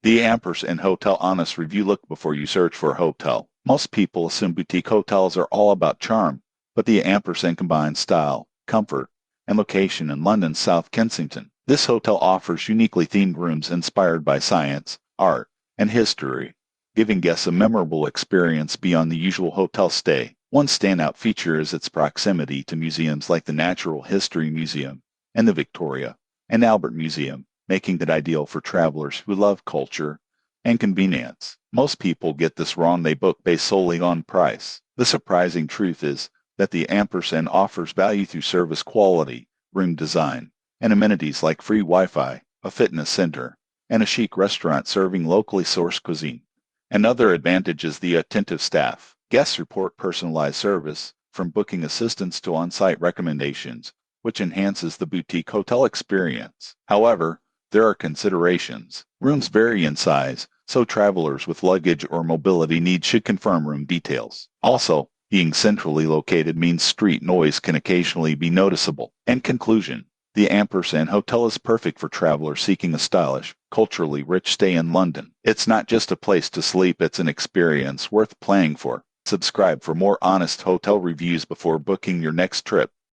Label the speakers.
Speaker 1: The Ampersand Hotel Honest Review. Look before you search for a hotel. Most people assume boutique hotels are all about charm, but the Ampersand combines style, comfort, and location in London's South Kensington. This hotel offers uniquely themed rooms inspired by science, art, and history, giving guests a memorable experience beyond the usual hotel stay. One standout feature is its proximity to museums like the Natural History Museum and the Victoria and Albert Museum, making it ideal for travelers who love culture and convenience. Most people get this wrong. They book based solely on price. The surprising truth is that the Ampersand offers value through service quality, room design, and amenities like free Wi-Fi, a fitness center, and a chic restaurant serving locally sourced cuisine. Another advantage is the attentive staff. Guests report personalized service, from booking assistance to on-site recommendations, which enhances the boutique hotel experience. However, there are considerations. Rooms vary in size, so travelers with luggage or mobility needs should confirm room details. Also, being centrally located means street noise can occasionally be noticeable. In conclusion, the Ampersand Hotel is perfect for travelers seeking a stylish, culturally rich stay in London. It's not just a place to sleep, it's an experience worth planning for. Subscribe for more honest hotel reviews before booking your next trip.